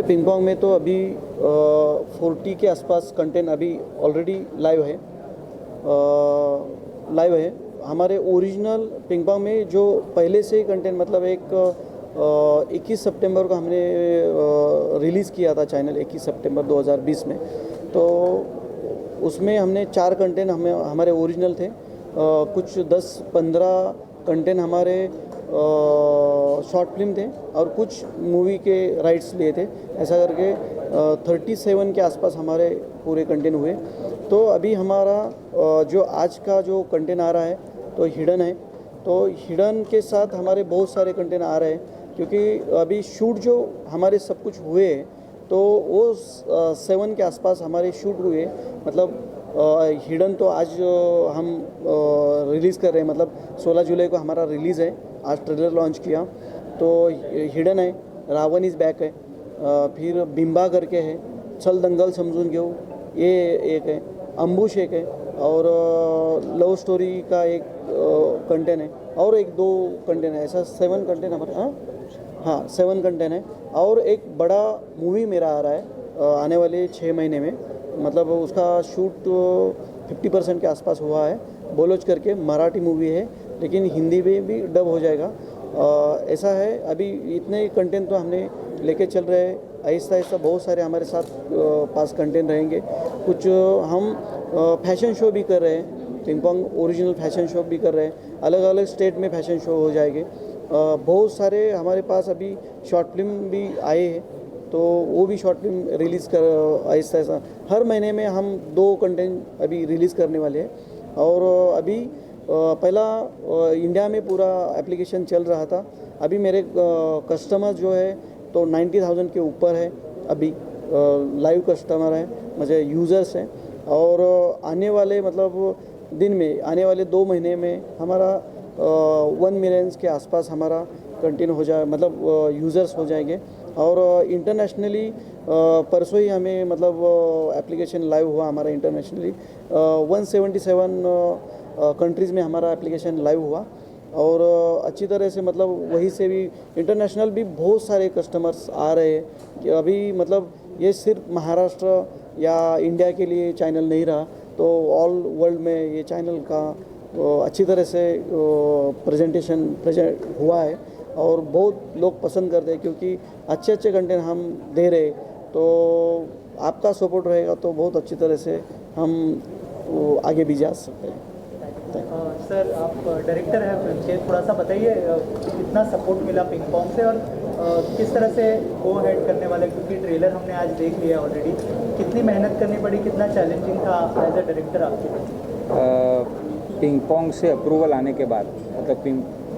Ping pong में तो अभी 40 के आसपास कंटेंट अभी ऑलरेडी लाइव है। हमारे ओरिजिनल पिंग पोंग में जो पहले से ही कंटेंट मतलब एक 21 सितंबर को हमने रिलीज़ किया था चैनल 21 सितंबर 2020 में। तो उसमें हमने 4 कंटेंट हमारे ओरिजिनल थे, कुछ 10-15 कंटेंट हमारे शॉर्ट फिल्म थे और कुछ मूवी के राइट्स लिए थे। ऐसा करके 37 के आसपास हमारे पूरे कंटेंट हुए। तो अभी हमारा जो आज का जो कंटेंट आ रहा है तो हिडन है। तो हिडन के साथ हमारे बहुत सारे कंटेंट आ रहे हैं, क्योंकि अभी शूट जो हमारे सब कुछ हुए तो वो 7 के आसपास हमारे शूट हुए। मतलब हिडन तो आज हम रिलीज़ कर रहे हैं, मतलब 16 जुलाई को हमारा रिलीज़ है। आज ट्रेलर लॉन्च किया। तो हिडन है, रावण इज़ बैक है, फिर बिंबा करके है, चल दंगल समझून घेऊ ये एक है, अम्बुश एक है, और लव स्टोरी का एक कंटेंट है, और 1-2 कंटेंट है। ऐसा 7 कंटेंट हमारे 7 कंटेंट है। और एक बड़ा मूवी मेरा आ रहा है आने वाले 6 महीने में। मतलब उसका शूट 50% के आसपास हुआ है। बोलोच करके मराठी मूवी है, लेकिन हिंदी में भी डब हो जाएगा। ऐसा है, अभी इतने कंटेंट तो हमने लेके चल रहे हैं। आहिस्ता आहिस्ता बहुत सारे हमारे साथ पास कंटेंट रहेंगे। कुछ हम फैशन शो भी कर रहे हैं, ping pong original fashion show भी कर रहे हैं। अलग अलग स्टेट में फैशन शो हो जाएंगे। बहुत सारे हमारे पास अभी शॉर्ट फिल्म भी आए हैं, तो वो भी शॉर्ट फिल्म रिलीज़ कर आहिस्ता आहिस्ता हर महीने में हम 2 कंटेंट अभी रिलीज़ करने वाले हैं। और अभी पहला इंडिया में पूरा एप्लीकेशन चल रहा था। अभी मेरे कस्टमर जो है तो 90,000 के ऊपर है। अभी लाइव कस्टमर है, मुझे यूज़र्स हैं। और आने वाले मतलब दिन में, आने वाले 2 महीने में हमारा 1 मिलियन के आसपास हमारा कंटेंट हो जाए, मतलब यूज़र्स हो जाएंगे। और इंटरनेशनली परसों ही हमें मतलब एप्लीकेशन लाइव हुआ हमारा इंटरनेशनली 177 कंट्रीज़ में हमारा एप्लीकेशन लाइव हुआ। और अच्छी तरह से मतलब वहीं से भी इंटरनेशनल भी बहुत सारे कस्टमर्स आ रहे हैं कि अभी मतलब ये सिर्फ महाराष्ट्र या इंडिया के लिए चैनल नहीं रहा, तो ऑल वर्ल्ड में ये चैनल का अच्छी तरह से प्रेजेंट हुआ है। और बहुत लोग पसंद करते हैं, क्योंकि अच्छे अच्छे कंटेंट हम दे रहे। तो आपका सपोर्ट रहेगा तो बहुत अच्छी तरह से हम आगे भी जा सकते हैं। सर, आप डायरेक्टर हैं फिल्म के, थोड़ा सा बताइए कितना सपोर्ट मिला पिंग पोंग से, और किस तरह से गो हेड करने वाले, क्योंकि ट्रेलर हमने आज देख लिया ऑलरेडी। कितनी मेहनत करनी पड़ी, कितना चैलेंजिंग था एज अ डायरेक्टर आपके लिए? पिंग पोंग से अप्रूवल आने के बाद, मतलब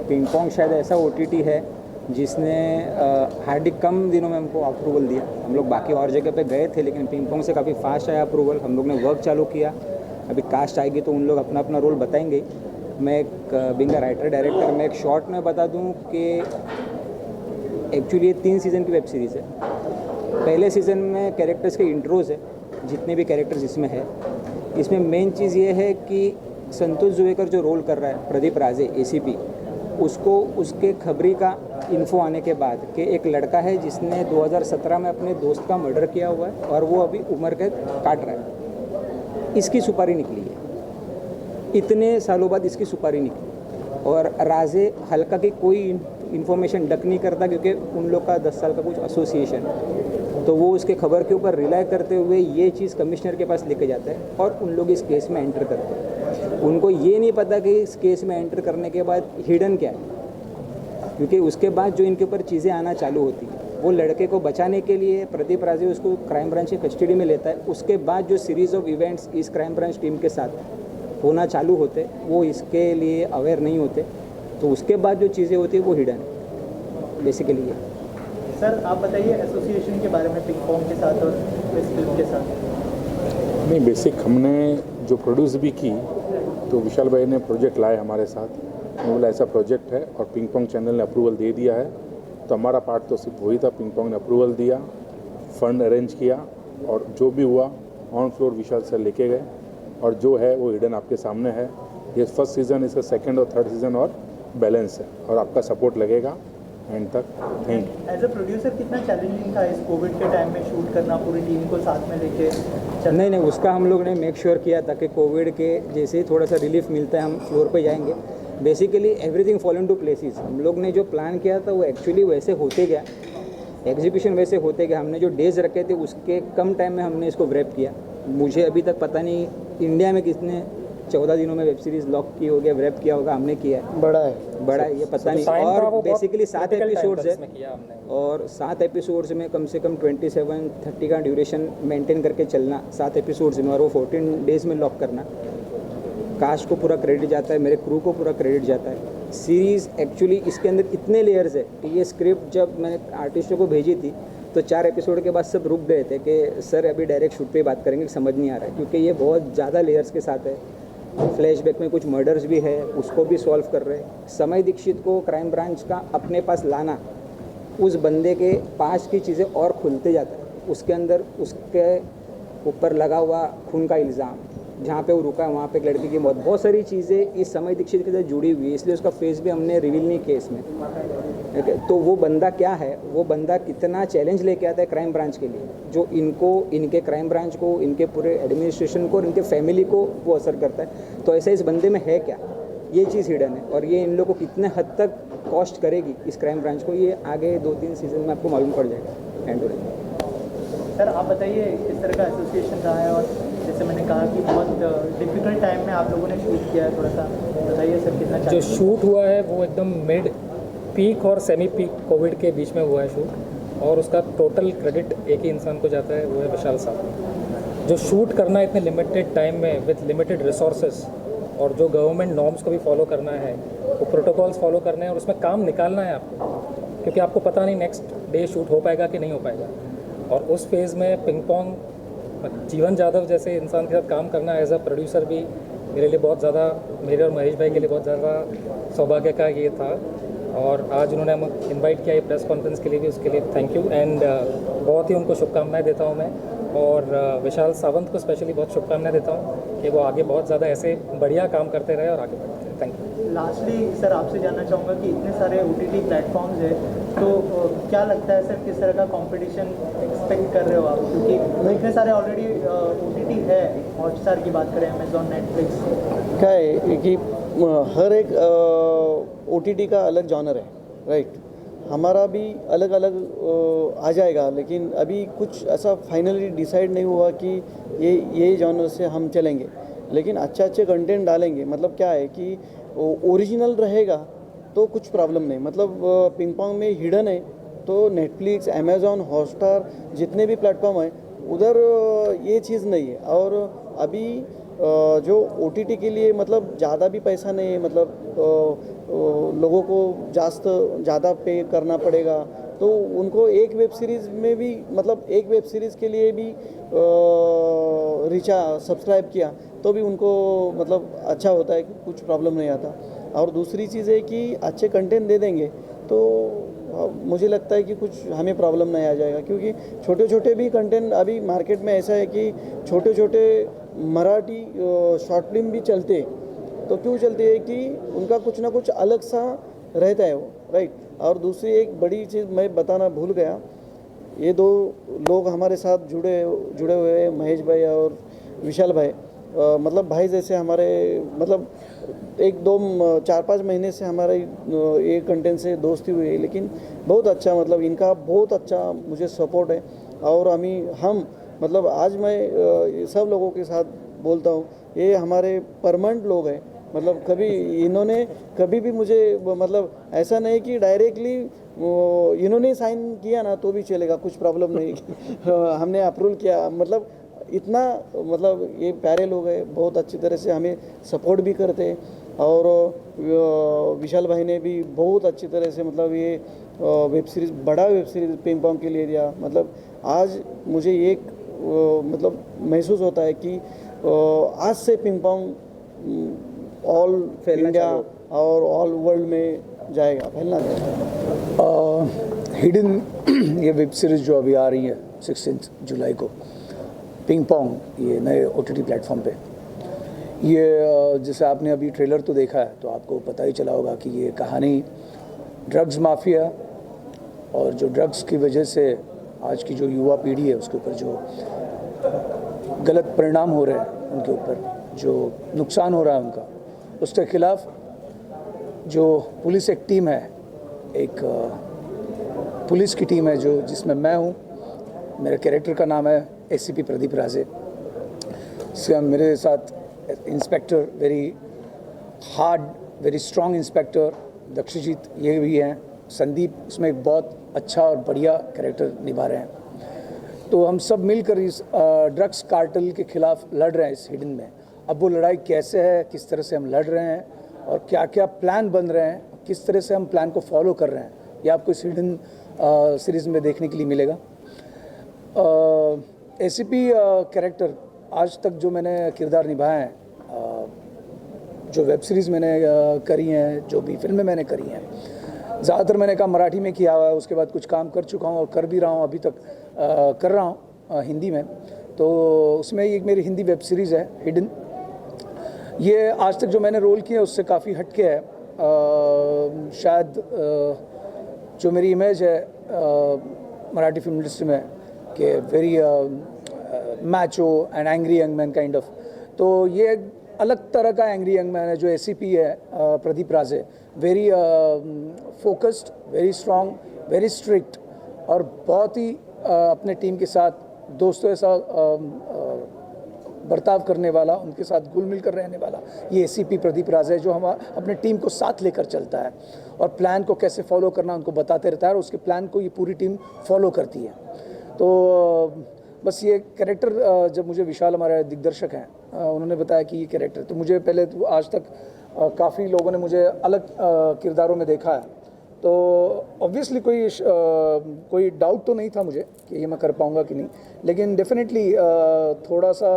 पिंग पोंग शायद ऐसा OTT है जिसने हार्डली कम दिनों में हमको अप्रूवल दिया। हम लोग बाकी और जगह पे गए थे, लेकिन पिंग पोंग से काफ़ी फास्ट आया अप्रूवल। हम लोग ने वर्क चालू किया। अभी कास्ट आएगी तो उन लोग अपना अपना रोल बताएंगे। मैं एक बिंग अ राइटर डायरेक्टर, मैं एक शॉर्ट में बता दूं कि एक्चुअली ये 3 सीज़न की वेब सीरीज़ है। पहले सीज़न में कैरेक्टर्स के इंट्रोज है, जितने भी कैरेक्टर्स इसमें है। इसमें मेन चीज़ ये है कि संतोष जुवेकर जो रोल कर रहा है प्रदीप राजे ACP, उसको उसके खबरी का इन्फो आने के बाद कि एक लड़का है जिसने 2017 में अपने दोस्त का मर्डर किया हुआ है और वो अभी उम्र कैद काट रहा है, इसकी सुपारी निकली है। इतने सालों बाद इसकी सुपारी निकली। और राजे हल्का की कोई इन्फॉर्मेशन डक नहीं करता, क्योंकि उन लोग का 10 साल का कुछ एसोसिएशन है। तो वो उसके खबर के ऊपर रिलाई करते हुए ये चीज़ कमिश्नर के पास लेके जाता है, और उन लोग इस केस में एंटर करते हैं। उनको ये नहीं पता कि इस केस में एंटर करने के बाद हिडन क्या है, क्योंकि उसके बाद जो इनके ऊपर चीज़ें आना चालू होती हैं, वो लड़के को बचाने के लिए प्रदीप राजे उसको क्राइम ब्रांच की कस्टडी में लेता है। उसके बाद जो सीरीज़ ऑफ इवेंट्स इस क्राइम ब्रांच टीम के साथ होना चालू होते, वो इसके लिए अवेयर नहीं होते। तो उसके बाद जो चीज़ें होती है वो हिडन है बेसिकली ये। सर, आप बताइए एसोसिएशन के बारे में पिंग पोंग के साथ और इस फिल्म के साथ। नहीं, बेसिक हमने जो प्रोड्यूस भी की, तो विशाल भाई ने प्रोजेक्ट लाए हमारे साथ। मैं बोला ऐसा प्रोजेक्ट है और पिंग पोंग चैनल ने अप्रूवल दे दिया है, तो हमारा पार्ट तो सिर्फ वही था। पिंग पोंग ने अप्रूवल दिया, फंड अरेंज किया, और जो भी हुआ ऑन फ्लोर विशाल सर लेके गए, और जो है वो हिडन आपके सामने है। ये फर्स्ट सीज़न, इसका सेकंड और थर्ड सीज़न और बैलेंस है, और आपका सपोर्ट लगेगा। एंड तक। Thank you. As a producer कितना चैलेंजिंग था इस कोविड के टाइम में शूट करना, पूरी टीम को साथ में लेके चलना? नहीं उसका हम लोग ने मेक श्योर किया था कि कोविड के जैसे ही थोड़ा सा रिलीफ मिलता है हम फ्लोर पे जाएंगे। Basically everything fall into places. हम लोग ने जो प्लान किया था वो एक्चुअली वैसे होते गया, एग्जीबिशन वैसे होते गया। हमने जो डेज रखे थे उसके कम टाइम में हमने इसको व्रैप किया। मुझे अभी तक पता नहीं इंडिया में किसने 14 दिनों में वेब सीरीज़ लॉक की होगी, व्रैप किया होगा, हमने किया है। बड़ा है ये पता नहीं। और बेसिकली 7 एपिसोड्स है और 7 एपिसोड्स में कम से कम 27-30 का ड्यूरेशन मेंटेन करके चलना 7 एपिसोड्स में, और वो 14 डेज में लॉक करना। कास्ट को पूरा क्रेडिट जाता है, मेरे क्रू को पूरा क्रेडिट जाता है। सीरीज़ एक्चुअली इसके अंदर इतने लेयर्स है कि ये स्क्रिप्ट जब मैंने आर्टिस्टों को भेजी थी तो 4 एपिसोड के बाद सब रुक गए थे कि सर अभी डायरेक्ट शूट पे बात करेंगे, समझ नहीं आ रहा है, क्योंकि ये बहुत ज़्यादा लेयर्स के साथ है। फ्लैशबैक में कुछ मर्डर्स भी है, उसको भी सॉल्व कर रहे हैं। समय दीक्षित को क्राइम ब्रांच का अपने पास लाना, उस बंदे के पास की चीज़ें और खुलते जाता है। उसके अंदर उसके ऊपर लगा हुआ खून का इल्ज़ाम, जहाँ पे वो रुका है वहाँ पे एक लड़की की मौत, बहुत सारी चीज़ें इस समय दीक्षित के साथ जुड़ी हुई है, इसलिए उसका फेस भी हमने रिवील नहीं किया इसमें। तो वो बंदा क्या है, वो बंदा कितना चैलेंज लेके आता है क्राइम ब्रांच के लिए, जो इनको, इनके क्राइम ब्रांच को, इनके पूरे एडमिनिस्ट्रेशन को और इनके फैमिली को वो असर करता है। तो ऐसा इस बंदे में है क्या, ये चीज़ हिडन है, और ये इन लोगों को कितने हद तक कॉस्ट करेगी इस क्राइम ब्रांच को, ये आगे 2-3 सीजन में आपको मालूम पड़ जाएगा एंड टू एंड। सर आप बताइए किस तरह का एसोसिएशन रहा है, और जैसे मैंने कहा कि बहुत डिफिकल्ट टाइम में आप लोगों ने शूट किया है, थोड़ा सा बताइए सर कितना जो शूट हुआ है वो एकदम मिड पीक और सेमी पीक कोविड के बीच में हुआ है शूट, और उसका टोटल क्रेडिट एक ही इंसान को जाता है, वो है विशाल साहब। जो शूट करना इतने लिमिटेड टाइम में विद लिमिटेड रिसोर्सेज, और जो गवर्नमेंट नॉर्म्स को भी फॉलो करना है, वो प्रोटोकॉल्स फॉलो करने हैं, और उसमें काम निकालना है आपको, क्योंकि आपको पता नहीं नेक्स्ट डे शूट हो पाएगा कि नहीं हो पाएगा। और उस फेज़ में पिंग पोंग जीवन जादव जैसे इंसान के साथ काम करना एज अ प्रोड्यूसर भी मेरे लिए बहुत ज़्यादा, मेरे और महेश भाई के लिए बहुत ज़्यादा सौभाग्य का ये था। और आज उन्होंने हमें इनवाइट किया ये प्रेस कॉन्फ्रेंस के लिए भी, उसके लिए थैंक यू। एंड बहुत ही उनको शुभकामनाएं देता हूँ मैं, और विशाल सावंत को स्पेशली बहुत शुभकामनाएं देता हूँ कि वो आगे बहुत ज़्यादा ऐसे बढ़िया काम करते रहे और आगे बढ़ते रहे। Thank you. लास्टली सर आपसे जानना चाहूँगा कि इतने सारे OTT प्लेटफॉर्म्स है, तो क्या लगता है सर किस तरह का कंपटीशन एक्सपेक्ट कर रहे हो आप, क्योंकि इतने सारे ऑलरेडी OTT है, हॉटस्टार की बात करें, अमेजॉन, नेटफ्लिक्स, क्या है कि हर एक OTT का अलग जॉनर है, राइट। हमारा भी अलग अलग आ जाएगा, लेकिन अभी कुछ ऐसा फाइनली डिसाइड नहीं हुआ कि ये जॉनर से हम चलेंगे, लेकिन अच्छे कंटेंट डालेंगे। मतलब क्या है कि ओरिजिनल रहेगा तो कुछ प्रॉब्लम नहीं, मतलब पिंग पोंग में हिडन है तो नेटफ्लिक्स, अमेजॉन, हॉटस्टार जितने भी प्लेटफॉर्म हैं उधर ये चीज़ नहीं है। और अभी जो OTT के लिए मतलब ज़्यादा भी पैसा नहीं है, मतलब लोगों को ज़्यादा पे करना पड़ेगा, तो उनको एक वेब सीरीज़ में भी, मतलब एक वेब सीरीज़ के लिए भी सब्सक्राइब किया तो भी उनको मतलब अच्छा होता है, कुछ प्रॉब्लम नहीं आता। और दूसरी चीज़ है कि अच्छे कंटेंट दे देंगे तो मुझे लगता है कि कुछ हमें प्रॉब्लम नहीं आ जाएगा, क्योंकि छोटे छोटे भी कंटेंट अभी मार्केट में ऐसा है कि छोटे छोटे मराठी शॉर्ट फिल्म भी चलते, तो क्यों चलते हैं कि उनका कुछ ना कुछ अलग सा रहता है वो, राइट। और दूसरी एक बड़ी चीज़ मैं बताना भूल गया, ये 2 लोग हमारे साथ जुड़े हुए हैं, महेश भाई और विशाल भाई। मतलब भाई जैसे हमारे, मतलब 1-2-4-5 महीने से हमारे ये कंटेंट से दोस्ती हुई है, लेकिन बहुत अच्छा, मतलब इनका बहुत अच्छा मुझे सपोर्ट है। और हम मतलब आज मैं सब लोगों के साथ बोलता हूँ, ये हमारे परमानेंट लोग हैं। मतलब कभी इन्होंने कभी भी मुझे, मतलब ऐसा नहीं कि डायरेक्टली इन्होंने साइन किया ना तो भी चलेगा, कुछ प्रॉब्लम नहीं हमने अप्रूवल किया, मतलब इतना, मतलब ये प्यारे लोग हैं, बहुत अच्छी तरह से हमें सपोर्ट भी करते हैं। और विशाल भाई ने भी बहुत अच्छी तरह से, मतलब ये वेब सीरीज़, बड़ा वेब सीरीज़ पिंग पोंग के लिए दिया। मतलब आज मुझे एक मतलब महसूस होता है कि आज से पिंग पोंग ऑल इंडिया और ऑल वर्ल्ड में जाएगा, फैलना जाएगा। हिडन ये वेब सीरीज़ जो अभी आ रही है 16 जुलाई को, पिंग पोंग, ये नए OTT प्लेटफॉर्म पे, ये जैसे आपने अभी ट्रेलर तो देखा है तो आपको पता ही चला होगा कि ये कहानी ड्रग्स माफिया और जो ड्रग्स की वजह से आज की जो युवा पीढ़ी है उसके ऊपर जो गलत परिणाम हो रहे हैं, उनके ऊपर जो नुकसान हो रहा है उनका, उसके खिलाफ जो पुलिस एक टीम है, एक पुलिस की टीम है जो जिसमें मैं हूँ, मेरे कैरेक्टर का नाम है एसीपी प्रदीप राजे। मेरे साथ inspector very hard very strong inspector Dakshjeet ये भी हैं, संदीप उसमें एक बहुत अच्छा और बढ़िया कैरेक्टर निभा रहे हैं। तो हम सब मिलकर इस ड्रग्स कार्टेल के खिलाफ लड़ रहे हैं इस हिडन में। अब वो लड़ाई कैसे है, किस तरह से हम लड़ रहे हैं और क्या क्या प्लान बन रहे हैं, किस तरह से हम प्लान को फॉलो कर रहे हैं, ये आपको इस हिडन सीरीज़ में देखने के लिए मिलेगा। एसीपी कैरेक्टर आज तक जो मैंने किरदार निभाए हैं, जो वेब सीरीज़ मैंने करी हैं, जो भी फिल्में मैंने करी हैं, ज़्यादातर मैंने काम मराठी में किया हुआ है। उसके बाद कुछ काम कर चुका हूँ और कर भी रहा हूँ, अभी तक कर रहा हूँ हिंदी में। तो उसमें एक मेरी हिंदी वेब सीरीज़ है हिडन। ये आज तक जो मैंने रोल किया उससे काफ़ी हटके है। शायद जो मेरी इमेज है मराठी फिल्म इंडस्ट्री में कि very Macho and angry young man kind of, तो ये अलग तरह का एंग्री यंग मैन है जो एसीपी है Pradeep Raje. Very focused, very strong, very strict और बहुत ही अपने टीम के साथ दोस्तों के साथ बर्ताव करने वाला, उनके साथ घुल मिल कर रहने वाला ये एसीपी प्रदीप राजे है, जो हम अपने टीम को साथ लेकर चलता है और प्लान को कैसे फॉलो करना उनको बताते रहता है और उसके प्लान को ये पूरी टीम फॉलो करती है। तो बस ये कैरेक्टर जब मुझे विशाल हमारे दिग्दर्शक हैं उन्होंने बताया कि ये कैरेक्टर, तो मुझे पहले तो आज तक काफ़ी लोगों ने मुझे अलग किरदारों में देखा है, तो ऑब्वियसली कोई डाउट तो नहीं था मुझे कि ये मैं कर पाऊँगा कि नहीं, लेकिन डेफिनेटली थोड़ा सा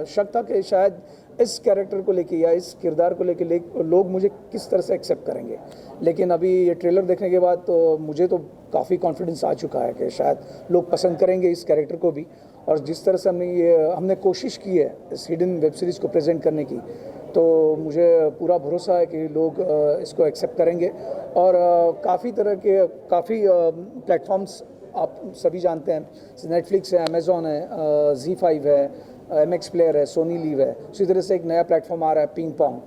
शक था कि शायद इस कैरेक्टर को लेके या इस किरदार को लेके लोग मुझे किस तरह से एक्सेप्ट करेंगे। लेकिन अभी ये ट्रेलर देखने के बाद तो मुझे तो काफ़ी कॉन्फिडेंस आ चुका है कि शायद लोग पसंद करेंगे इस कैरेक्टर को भी। और जिस तरह से हमने कोशिश की है इस हिडन वेब सीरीज़ को प्रेजेंट करने की, तो मुझे पूरा भरोसा है कि लोग इसको एक्सेप्ट करेंगे। और काफ़ी तरह के काफ़ी प्लेटफॉर्म्स आप सभी जानते हैं, नेटफ्लिक्स है, अमेज़ॉन है, Z5 है, MX प्लेयर है, सोनी लीव है, उसी तरह से एक नया प्लेटफॉर्म आ रहा है पिंग पोंग।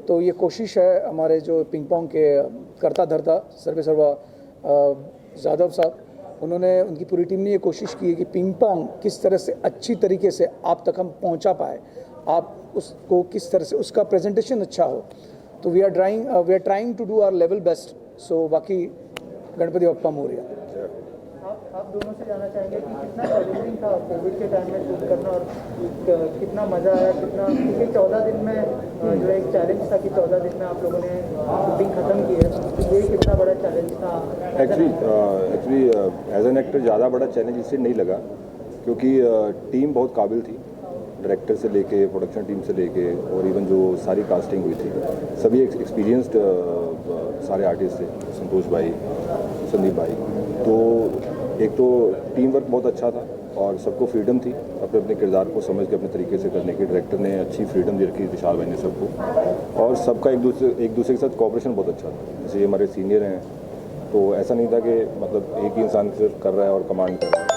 तो ये कोशिश है हमारे जो पिंग पोंग के करता धरता सर्वा यादव साहब, उन्होंने उनकी पूरी टीम ने ये कोशिश की है कि पिंग पोंग किस तरह से अच्छी तरीके से आप तक हम पहुंचा पाए, आप उसको किस तरह से उसका प्रेजेंटेशन अच्छा हो। तो we are trying to do our level best. So बाकी गणपति बप्पा मोरया। आप दोनों से जानना चाहेंगे कि कितना चैलेंजिंग था कोविड के टाइम में शूट करना और कितना मज़ा आया, कितना, क्योंकि 14 दिन में जो एक चैलेंज था कि 14 दिन में आप लोगों ने शूटिंग ख़त्म की है, तो ये कितना बड़ा चैलेंज था? एक्चुअली एज एन एक्टर ज़्यादा बड़ा चैलेंज इससे नहीं लगा, क्योंकि टीम बहुत काबिल थी, डायरेक्टर से लेके प्रोडक्शन टीम से लेके और इवन जो सारी कास्टिंग हुई थी सभी एक्सपीरियंस्ड सारे आर्टिस्ट थे, संतोष भाई, संदीप भाई। तो एक तो टीम वर्क बहुत अच्छा था और सबको फ्रीडम थी अपने अपने किरदार को समझ के अपने तरीके से करने की। डायरेक्टर ने अच्छी फ्रीडम दे रखी, विशाल भाई ने सबको, और सबका एक दूसरे के साथ कोऑपरेशन बहुत अच्छा था। जैसे ये हमारे सीनियर हैं, तो ऐसा नहीं था कि मतलब एक ही इंसान सिर्फ कर रहा है और कमांड कर रहा है,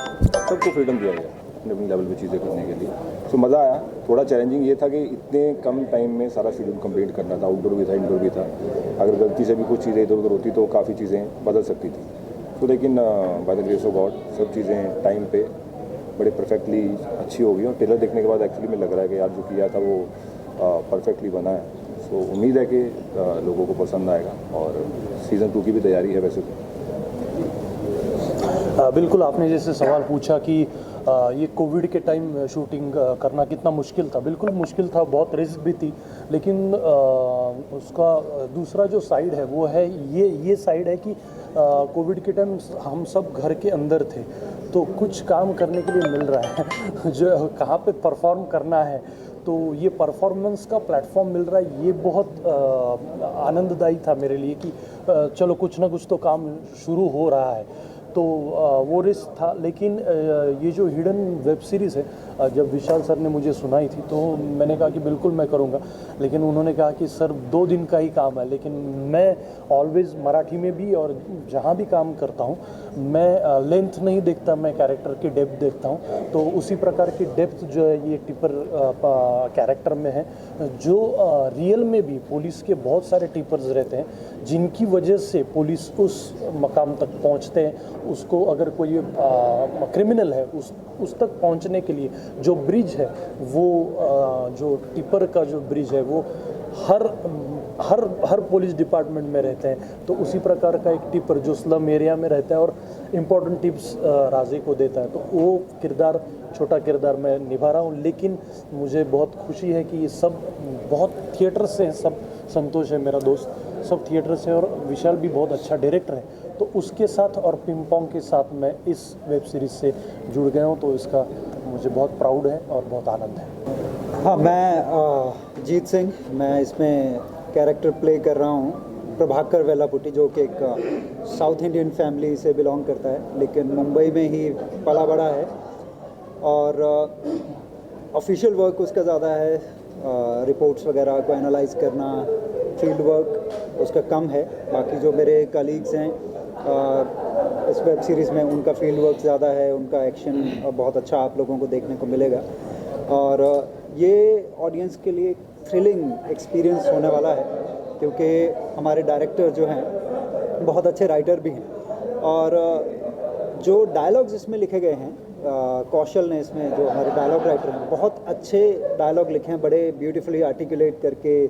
सबको फ्रीडम दिया गया अपने अपने लेवल पे चीज़ें करने के लिए। तो मज़ा आया। थोड़ा चैलेंजिंग ये था कि इतने कम टाइम में सारा शेड्यूल कंप्लीट करना था, आउटडोर भी था, इंडोर भी था। अगर गलती से भी कुछ चीज़ें इधर उधर होती तो काफ़ी चीज़ें बदल सकती थी। तो लेकिन by the grace of God सब चीज़ें टाइम पे बड़े परफेक्टली अच्छी हो गई। और ट्रेलर देखने के बाद एक्चुअली में लग रहा है कि यार जो किया था वो परफेक्टली बना है। सो उम्मीद है कि लोगों को पसंद आएगा और सीज़न 2 की भी तैयारी है वैसे तो। बिल्कुल, आपने जैसे सवाल पूछा कि ये कोविड के टाइम शूटिंग करना कितना मुश्किल था। बिल्कुल मुश्किल था, बहुत रिस्क भी थी, लेकिन उसका दूसरा जो साइड है वो है ये साइड है कि कोविड के टाइम हम सब घर के अंदर थे, तो कुछ काम करने के लिए मिल रहा है जो कहाँ पे परफॉर्म करना है, तो ये परफॉर्मेंस का प्लेटफॉर्म मिल रहा है। ये बहुत आनंददायी था मेरे लिए कि चलो कुछ ना कुछ तो काम शुरू हो रहा है। तो वो रिस्क था। लेकिन ये जो हिडन वेब सीरीज़ है, जब विशाल सर ने मुझे सुनाई थी तो मैंने कहा कि बिल्कुल मैं करूँगा, लेकिन उन्होंने कहा कि सर 2 दिन का ही काम है। लेकिन मैं ऑलवेज़ मराठी में भी और जहाँ भी काम करता हूँ मैं लेंथ नहीं देखता, मैं कैरेक्टर की डेप्थ देखता हूँ। तो उसी प्रकार की डेप्थ जो है ये टिपर कैरेक्टर में है, जो रियल में भी पुलिस के बहुत सारे टिपर्स रहते हैं जिनकी वजह से पुलिस उस मकाम तक पहुंचते हैं। उसको अगर कोई क्रिमिनल है उस तक पहुंचने के लिए जो ब्रिज है वो जो टिपर का जो ब्रिज है वो हर पुलिस डिपार्टमेंट में रहते हैं। तो उसी प्रकार का एक टिपर जो स्लम एरिया में रहता है और इम्पोर्टेंट टिप्स राजे को देता है, तो वो किरदार, छोटा किरदार मैं निभा रहा हूँ। लेकिन मुझे बहुत खुशी है कि ये सब बहुत थिएटर से हैं, सब संतोष है मेरा दोस्त, सब थिएटर से, और विशाल भी बहुत अच्छा डायरेक्टर है। तो उसके साथ और पिंगपोंग के साथ मैं इस वेब सीरीज़ से जुड़ गया हूँ, तो इसका मुझे बहुत प्राउड है और बहुत आनंद है। हाँ, मैं जीत सिंह, मैं इसमें कैरेक्टर प्ले कर रहा हूँ प्रभाकर वेलापुटी, जो कि एक साउथ इंडियन फैमिली से बिलोंग करता है लेकिन मुंबई में ही पला बड़ा है। और ऑफिशियल वर्क उसका ज़्यादा है, रिपोर्ट्स वगैरह को एनालाइज करना, फील्ड वर्क उसका कम है। बाकी जो मेरे कलीग्स हैं इस वेब सीरीज़ में, उनका फील्ड वर्क ज़्यादा है, उनका एक्शन बहुत अच्छा आप लोगों को देखने को मिलेगा। और ये ऑडियंस के लिए थ्रिलिंग एक्सपीरियंस होने वाला है, क्योंकि हमारे डायरेक्टर जो हैं बहुत अच्छे राइटर भी हैं। और जो डायलॉग्स इसमें लिखे गए हैं, कौशल ने इसमें, जो हमारे डायलॉग राइटर हैं, बहुत अच्छे डायलॉग लिखे हैं, बड़े ब्यूटीफुली आर्टिकुलेट करके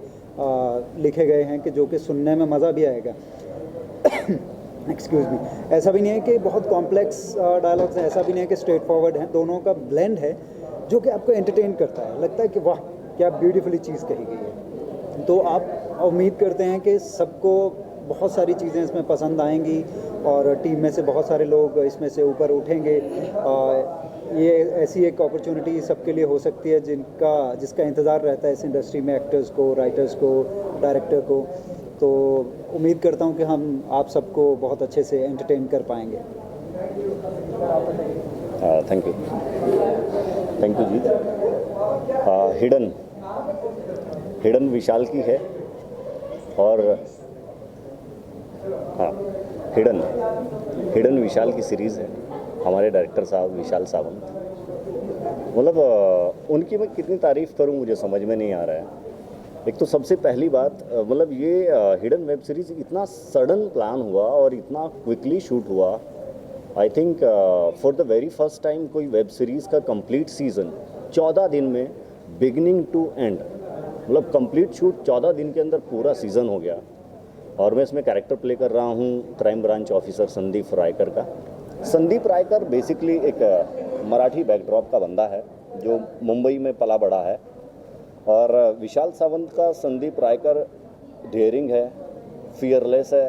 लिखे गए हैं कि जो कि सुनने में मज़ा भी आएगा। Excuse me. ऐसा भी नहीं है कि बहुत कॉम्प्लेक्स डायलॉग्स हैं, ऐसा भी नहीं है कि स्ट्रेट फॉरवर्ड हैं, दोनों का ब्लेंड है जो कि आपको एंटरटेन करता है। लगता है कि वाह क्या ब्यूटीफुली चीज़ कही गई है। तो आप उम्मीद करते हैं कि सबको बहुत सारी चीज़ें इसमें पसंद आएंगी और टीम में से बहुत सारे लोग इसमें से ऊपर उठेंगे। ये ऐसी एक अपॉर्चुनिटी सबके लिए हो सकती है जिसका इंतज़ार रहता है इस इंडस्ट्री में, एक्टर्स को, राइटर्स को, डायरेक्टर को। तो उम्मीद करता हूँ कि हम आप सबको बहुत अच्छे से एंटरटेन कर पाएंगे। Thank you Jeet. हिडन विशाल की है, और हाँ, हिडन विशाल की सीरीज़ है। हमारे डायरेक्टर साहब विशाल सावंत, मतलब उनकी मैं कितनी तारीफ़ करूं मुझे समझ में नहीं आ रहा है। एक तो सबसे पहली बात, मतलब ये हिडन वेब सीरीज़ इतना सडन प्लान हुआ और इतना क्विकली शूट हुआ। I think for the very first time कोई वेब सीरीज़ का कंप्लीट सीज़न 14 दिन में बिगिनिंग टू एंड, मतलब कंप्लीट शूट 14 दिन के अंदर पूरा सीज़न हो गया। और मैं इसमें कैरेक्टर प्ले कर रहा हूँ crime branch officer Sandeep Raikar का। संदीप रायकर बेसिकली एक मराठी बैकड्रॉप का बंदा है जो मुंबई में पला बड़ा है, और विशाल सावंत का संदीप रायकर डेयरिंग है, फियरलेस है,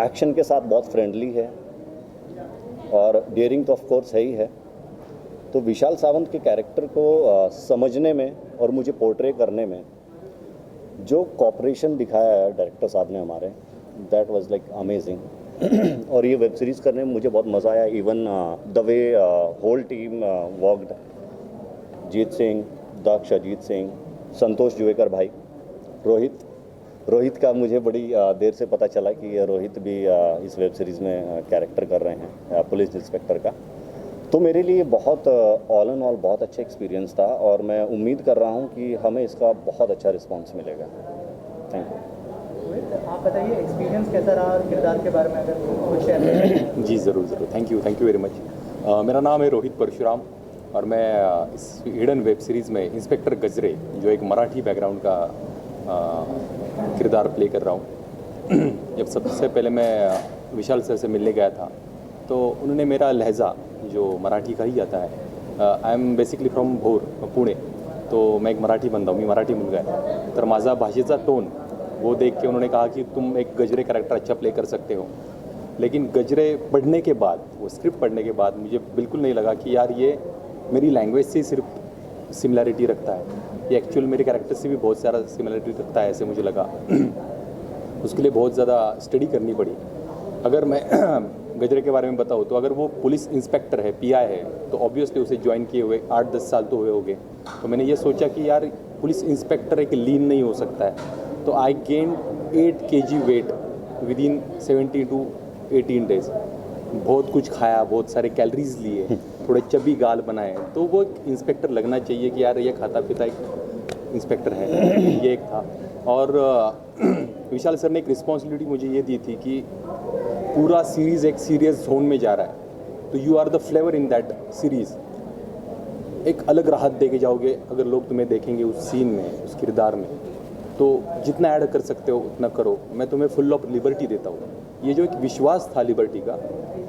एक्शन के साथ बहुत फ्रेंडली है, और डेयरिंग तो ऑफ कोर्स है ही है। तो विशाल सावंत के कैरेक्टर को समझने में और मुझे पोर्ट्रे करने में जो कॉपरेशन दिखाया है डायरेक्टर साहब ने हमारे, दैट वाज लाइक अमेजिंग। और ये वेब सीरीज़ करने में मुझे बहुत मज़ा आया। Even the way whole team worked, Jeet Singh, Daksh, Ajit Singh, Santosh Juvekar Bhai, Rohit का मुझे बड़ी देर से पता चला कि रोहित भी इस वेब सीरीज़ में कैरेक्टर कर रहे हैं पुलिस इंस्पेक्टर का। तो मेरे लिए बहुत ऑल एंड ऑल बहुत अच्छा एक्सपीरियंस था, और मैं उम्मीद कर रहा हूँ कि हमें इसका बहुत अच्छा रिस्पांस मिलेगा। Thank you. आप बताइए एक्सपीरियंस कैसा रहा और किरदार के बारे में अगर कुछ शेयर करें। जी ज़रूर, थैंक यू वेरी मच। मेरा नाम है रोहित परशुराम, और मैं इस हिडन वेब सीरीज़ में इंस्पेक्टर गजरे, जो एक मराठी बैकग्राउंड का किरदार प्ले कर रहा हूँ। जब सबसे पहले मैं विशाल सर से मिलने गया था तो उन्होंने मेरा लहजा जो मराठी का ही आता है, आई एम बेसिकली फ्रॉम भोर, पुणे, तो मैं एक मराठी बंदा हूँ, मी मराठी मुलगा आहे, तर माझा भाषेचा टोन वो देख के उन्होंने कहा कि तुम एक गजरे कैरेक्टर अच्छा प्ले कर सकते हो। लेकिन गजरे पढ़ने के बाद, वो स्क्रिप्ट पढ़ने के बाद मुझे बिल्कुल नहीं लगा कि यार ये मेरी लैंग्वेज से सिर्फ सिमिलैरिटी रखता है, ये एक्चुअल मेरे कैरेक्टर से भी बहुत सारा सिमिलैरिटी रखता है, ऐसे मुझे लगा। उसके लिए बहुत ज़्यादा स्टडी करनी पड़ी, अगर मैं गजरे के बारे में बताऊँ तो अगर वो पुलिस इंस्पेक्टर है, पीआई है, तो ऑब्वियसली उसे ज्वाइन किए हुए 8-10 साल तो हुए होंगे। तो मैंने ये सोचा कि यार पुलिस इंस्पेक्टर एक लीन नहीं हो सकता है। तो I gain 8 kg weight within 70 to 18 days. बहुत कुछ खाया, बहुत सारे कैलोरीज लिए, थोड़े चबी गाल बनाए, तो वो एक इंस्पेक्टर लगना चाहिए कि यार ये खाता पीता एक इंस्पेक्टर है, ये एक था। और विशाल सर ने एक रिस्पॉन्सिबिलिटी मुझे ये दी थी कि पूरा सीरीज़ एक सीरियस जोन में जा रहा है, तो you are the flavour in that series. एक अलग राहत दे के जाओगे अगर लोग तुम्हें देखेंगे उस सीन में, उस किरदार में, तो जितना ऐड कर सकते हो उतना करो। मैं तुम्हें फुल ऑफ लिबर्टी देता हूँ। ये जो एक विश्वास था लिबर्टी का,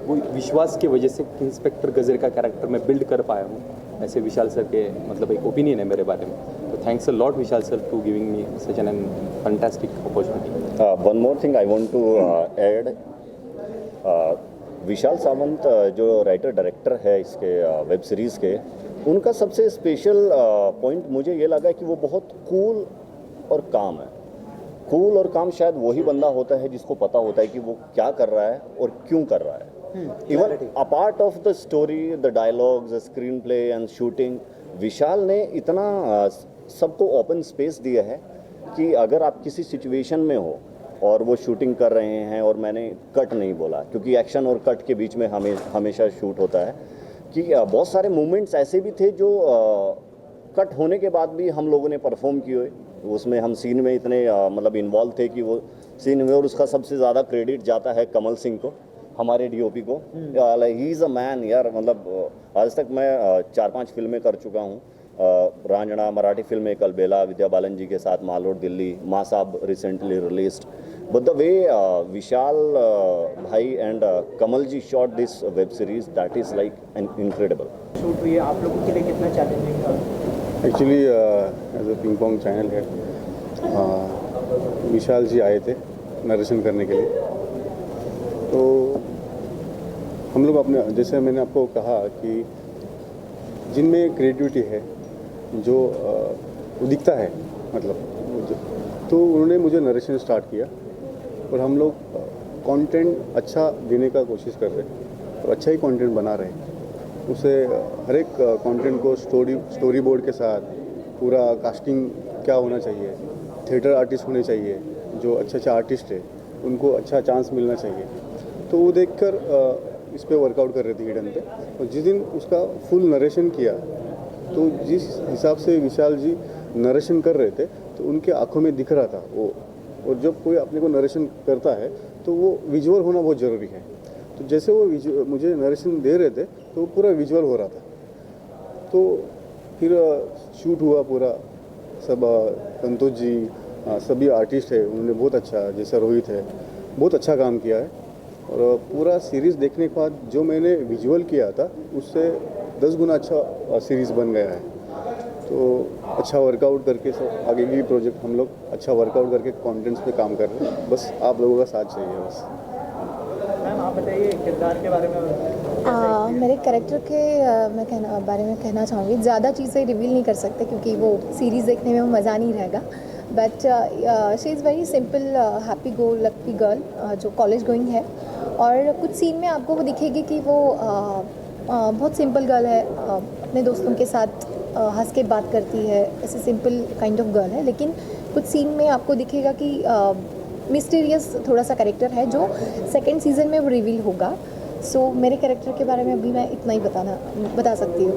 वो विश्वास की वजह से इंस्पेक्टर गजरे का कैरेक्टर मैं बिल्ड कर पाया हूँ। ऐसे विशाल सर के मतलब एक ओपिनियन है मेरे बारे में। तो thanks a lot Vishal sir to giving me such an fantastic opportunity. One more thing I want to add, Vishal Sawant जो राइटर डायरेक्टर है इसके वेब सीरीज़ के, उनका सबसे स्पेशल पॉइंट मुझे ये लगा कि वो बहुत कूल और काम है। कूल और काम शायद वही बंदा होता है जिसको पता होता है कि वो क्या कर रहा है और क्यों कर रहा है। Even apart of the story, the dialogues, the screen play and shooting, Vishal ने इतना सबको ओपन स्पेस दिया है कि अगर आप किसी सिचुएशन में हो और वो शूटिंग कर रहे हैं, और मैंने कट नहीं बोला क्योंकि एक्शन और कट के बीच में हमेशा शूट होता है, कि बहुत सारे मोमेंट्स ऐसे भी थे जो कट होने के बाद भी हम लोगों ने परफॉर्म किए। उसमें हम सीन में इतने मतलब इन्वॉल्व थे कि वो सीन में, और उसका सबसे ज़्यादा क्रेडिट जाता है कमल सिंह को, हमारे डीओपी को। ही इज़ अ मैन यार। मतलब आज तक मैं 4-5 फिल्में कर चुका हूँ। रांझना मराठी फिल्म में, कलबेला विद्या बालन जी के साथ, मालोड दिल्ली, माँ साहब recently released. But the way Vishal Bhai and Kamal ji shot this web series, that is like an incredible. Shoot हुई है, आप लोगों के लिए कितना चैलेंजिंग था? Actually as a ping pong channel है, विशाल जी आए थे नरेशन करने के लिए। तो हम लोग अपने, जैसे मैंने आपको कहा कि जिनमें क्रिएटिविटी है, जो वो दिखता है मतलब, तो उन्होंने मुझे नरेशन स्टार्ट किया और हम लोग कंटेंट अच्छा देने का कोशिश कर रहे हैं और अच्छा ही कंटेंट बना रहे हैं। उसे हर एक कंटेंट को स्टोरी बोर्ड के साथ पूरा कास्टिंग क्या होना चाहिए, थिएटर आर्टिस्ट होने चाहिए, जो अच्छा आर्टिस्ट है उनको अच्छा चांस मिलना चाहिए। तो वो देखकर इस पे वर्कआउट कर रहे थे हिडन पे। और जिस दिन उसका फुल नरेशन किया, तो जिस हिसाब से विशाल जी नरेशन कर रहे थे, तो उनके आंखों में दिख रहा था वो। और जब कोई अपने को नरेशन करता है तो वो विजुअल होना बहुत ज़रूरी है। तो जैसे वो मुझे नरेशन दे रहे थे, तो वो पूरा विजुअल हो रहा था। तो फिर शूट हुआ पूरा, सब संतोष जी, सभी आर्टिस्ट है, उन्होंने बहुत अच्छा, जैसा रोहित है, बहुत अच्छा काम किया है। और पूरा सीरीज़ देखने के बाद जो मैंने विजुअल किया था, उससे 10 गुना अच्छा सीरीज़ बन गया है। तो अच्छा वर्कआउट करके सब आगे भी प्रोजेक्ट हम लोग अच्छा वर्कआउट करके कंटेंट्स पे काम कर रहे हैं। बस आप लोगों का साथ चाहिए बस। मैम आप बताइए किरदार के बारे में। मेरे कैरेक्टर के बारे में कहना चाहूँगी, ज़्यादा चीज़ें रिवील नहीं कर सकते क्योंकि वो सीरीज़ देखने में वो मज़ा नहीं रहेगा। But she is very simple happy go lucky girl जो कॉलेज गोइंग है। और कुछ सीन में आपको वो दिखेगी कि वो बहुत सिंपल गर्ल है, अपने दोस्तों के साथ हंस के बात करती है, ऐसे सिंपल काइंड ऑफ गर्ल है। लेकिन कुछ सीन में आपको दिखेगा कि मिस्टीरियस थोड़ा सा कैरेक्टर है जो सेकंड सीज़न में वो रिवील होगा। सो मेरे कैरेक्टर के बारे में अभी मैं इतना ही बता सकती हूँ।